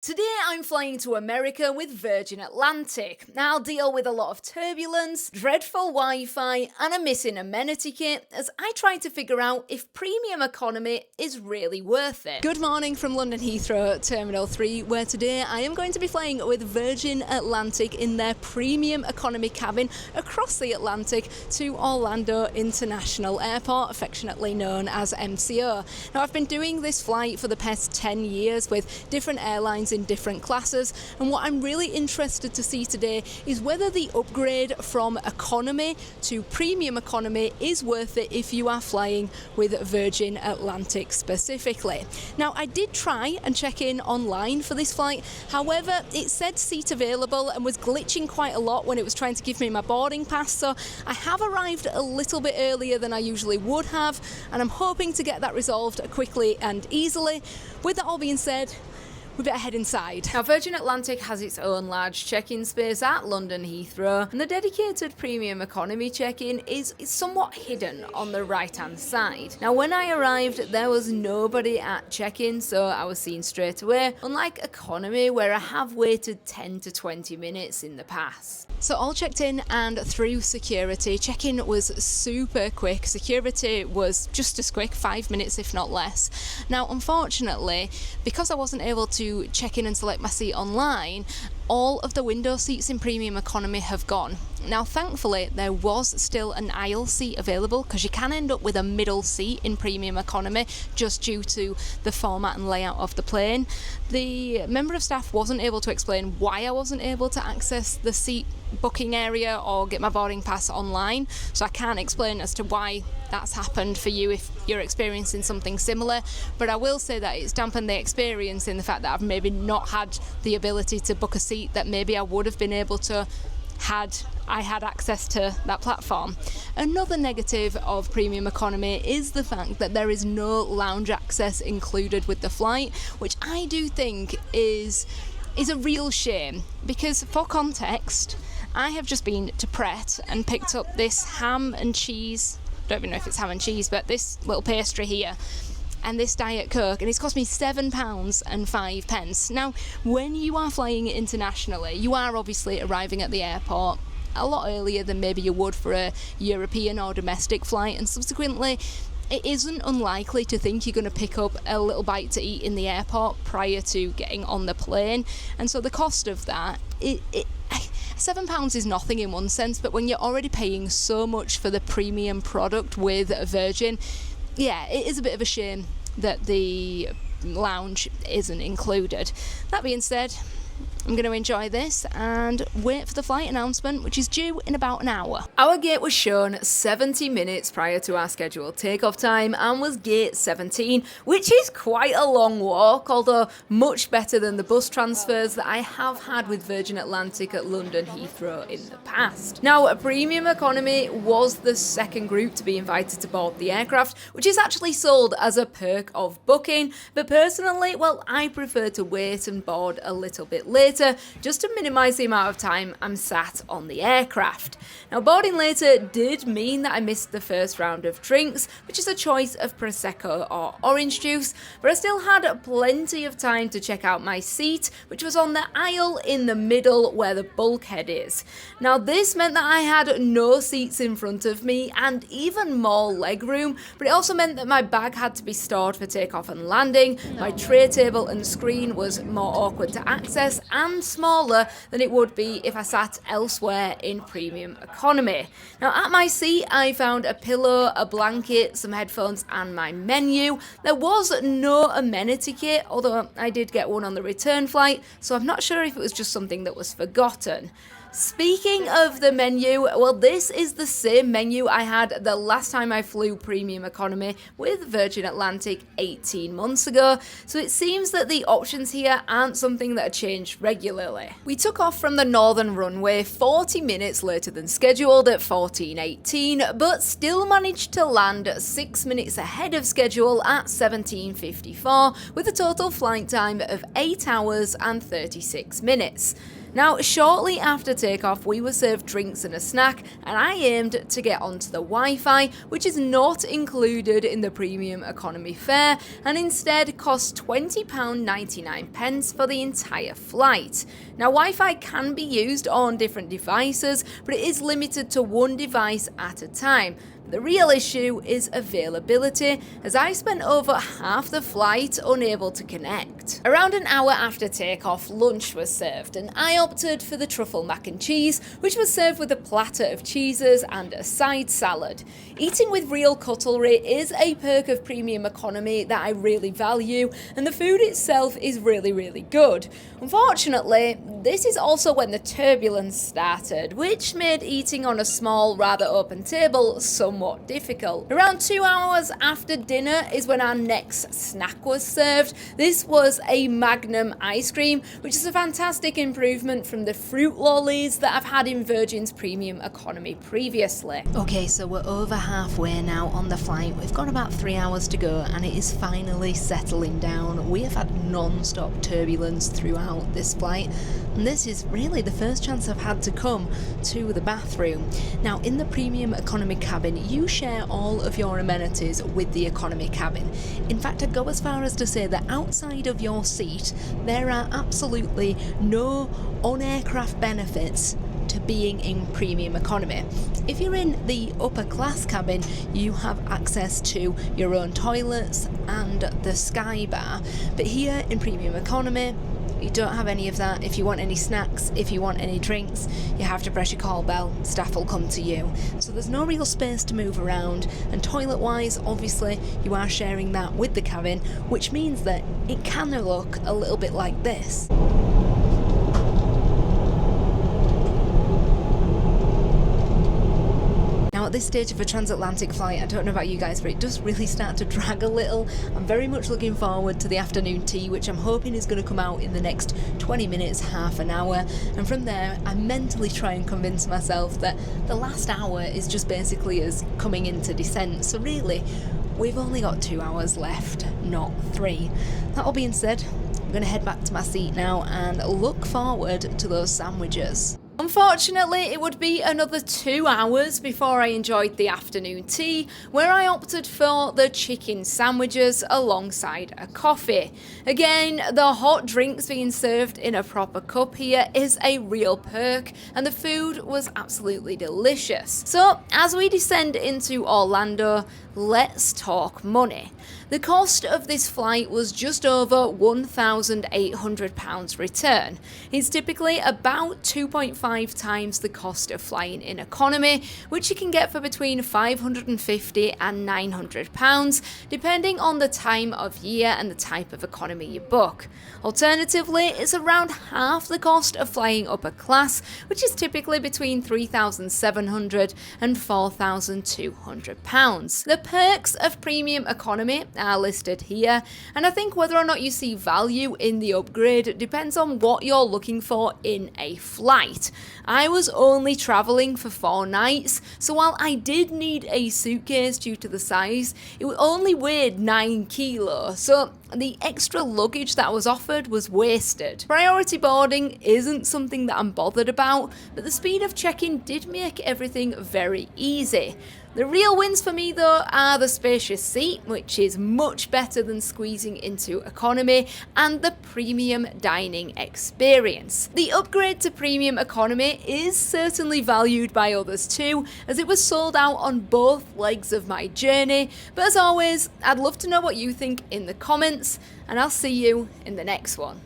Today I'm flying to America with Virgin Atlantic. I'll deal with a lot of turbulence, dreadful Wi-Fi and a missing amenity kit as I try to figure out if premium economy is really worth it. Good morning from London Heathrow Terminal 3, where today I am going to be flying with Virgin Atlantic in their premium economy cabin across the Atlantic to Orlando International Airport, affectionately known as MCO. Now I've been doing this flight for the past 10 years with different airlines in different classes, and what I'm really interested to see today is whether the upgrade from economy to premium economy is worth it if you are flying with Virgin Atlantic specifically. Now I did try and check in online for this flight, however it said seat available and was glitching quite a lot when it was trying to give me my boarding pass, so I have arrived a little bit earlier than I usually would have, and I'm hoping to get that resolved quickly and easily. With that all being said, we better head inside. Now, Virgin Atlantic has its own large check-in space at London Heathrow, and the dedicated premium economy check-in is somewhat hidden on the right-hand side. Now, when I arrived, there was nobody at check-in, so I was seen straight away, unlike economy, where I have waited 10 to 20 minutes in the past. So all checked in and through security. Check-in was super quick. Security was just as quick, 5 minutes if not less. Now, unfortunately, because I wasn't able to check in and select my seat online, all of the window seats in premium economy have gone. Now, thankfully, there was still an aisle seat available because you can end up with a middle seat in premium economy just due to the format and layout of the plane. The member of staff wasn't able to explain why I wasn't able to access the seat booking area or get my boarding pass online, so I can't explain as to why that's happened for you if you're experiencing something similar, but I will say that it's dampened the experience in the fact that I've maybe not had the ability to book a seat that maybe I would have been able to had I had access to that platform. Another negative of premium economy is the fact that there is no lounge access included with the flight, which I do think is a real shame, because for context, I have just been to Pret and picked up this ham and cheese, I don't even know if it's ham and cheese, but this little pastry here, and this Diet Coke, and it's cost me £7.05. Now, when you are flying internationally, you are obviously arriving at the airport a lot earlier than maybe you would for a European or domestic flight, and subsequently it isn't unlikely to think you're going to pick up a little bite to eat in the airport prior to getting on the plane, and so the cost of that, £7 is nothing in one sense, but when you're already paying so much for the premium product with Virgin, yeah, it is a bit of a shame that the lounge isn't included. That being said, I'm going to enjoy this and wait for the flight announcement, which is due in about an hour. Our gate was shown 70 minutes prior to our scheduled takeoff time and was gate 17, which is quite a long walk, although much better than the bus transfers that I have had with Virgin Atlantic at London Heathrow in the past. Now, a premium economy was the second group to be invited to board the aircraft, which is actually sold as a perk of booking, but personally, well, I prefer to wait and board a little bit later, just to minimise the amount of time I'm sat on the aircraft. Now, boarding later did mean that I missed the first round of drinks, which is a choice of Prosecco or orange juice, but I still had plenty of time to check out my seat, which was on the aisle in the middle where the bulkhead is. Now, this meant that I had no seats in front of me and even more legroom, but it also meant that my bag had to be stored for takeoff and landing, my tray table and screen was more awkward to access and smaller than it would be if I sat elsewhere in premium economy. Now, at my seat, I found a pillow, a blanket, some headphones, and my menu. There was no amenity kit, although I did get one on the return flight, so I'm not sure if it was just something that was forgotten. Speaking of the menu, well, this is the same menu I had the last time I flew premium economy with Virgin Atlantic 18 months ago, so it seems that the options here aren't something that are changed regularly. We took off from the northern runway 40 minutes later than scheduled at 14:18, but still managed to land 6 minutes ahead of schedule at 17:54 with a total flight time of 8 hours and 36 minutes. Now, shortly after takeoff, we were served drinks and a snack, and I aimed to get onto the Wi-Fi, which is not included in the premium economy fare, and instead cost £20.99 for the entire flight. Now, Wi-Fi can be used on different devices, but it is limited to one device at a time. The real issue is availability, as I spent over half the flight unable to connect. Around an hour after takeoff, lunch was served, and I opted for the truffle mac and cheese, which was served with a platter of cheeses and a side salad. Eating with real cutlery is a perk of premium economy that I really value, and the food itself is really good. Unfortunately, this is also when the turbulence started, which made eating on a small, rather open table somewhat difficult. Around 2 hours after dinner is when our next snack was served. This was a Magnum ice cream, which is a fantastic improvement from the fruit lollies that I've had in Virgin's premium economy previously. Okay, so we're over halfway now on the flight. We've got about 3 hours to go, and it is finally settling down. We have had non-stop turbulence throughout this flight, and this is really the first chance I've had to come to the bathroom. Now, in the premium economy cabin, you share all of your amenities with the economy cabin. In fact, I'd go as far as to say that outside of your seat, there are absolutely no on-aircraft benefits to being in premium economy. If you're in the upper class cabin, you have access to your own toilets and the sky bar, but here in premium economy, you don't have any of that. If you want any snacks, if you want any drinks, you have to press your call bell, staff will come to you. So there's no real space to move around, and toilet wise, obviously you are sharing that with the cabin, which means that it can look a little bit like this. Now, at this stage of a transatlantic flight, I don't know about you guys, but it does really start to drag a little. I'm very much looking forward to the afternoon tea, which I'm hoping is going to come out in the next 20 minutes, half an hour. And from there, I mentally try and convince myself that the last hour is just basically us coming into descent. So really, we've only got 2 hours left, not 3. That all being said, I'm going to head back to my seat now and look forward to those sandwiches. Unfortunately, it would be another 2 hours before I enjoyed the afternoon tea, where I opted for the chicken sandwiches alongside a coffee. Again, the hot drinks being served in a proper cup here is a real perk, and the food was absolutely delicious. So, as we descend into Orlando, let's talk money. The cost of this flight was just over £1,800 return. It's typically about 2.5 times the cost of flying in economy, which you can get for between £550 and £900, depending on the time of year and the type of economy you book. Alternatively, it's around half the cost of flying upper class, which is typically between £3,700 and £4,200. The perks of premium economy are listed here, and I think whether or not you see value in the upgrade depends on what you're looking for in a flight. I was only travelling for 4 nights, so while I did need a suitcase due to the size, it only weighed 9 kilos, so the extra luggage that was offered was wasted. Priority boarding isn't something that I'm bothered about, but the speed of check-in did make everything very easy. The real wins for me though are the spacious seat, which is much better than squeezing into economy, and the premium dining experience. The upgrade to premium economy is certainly valued by others too, as it was sold out on both legs of my journey, but as always, I'd love to know what you think in the comments, and I'll see you in the next one.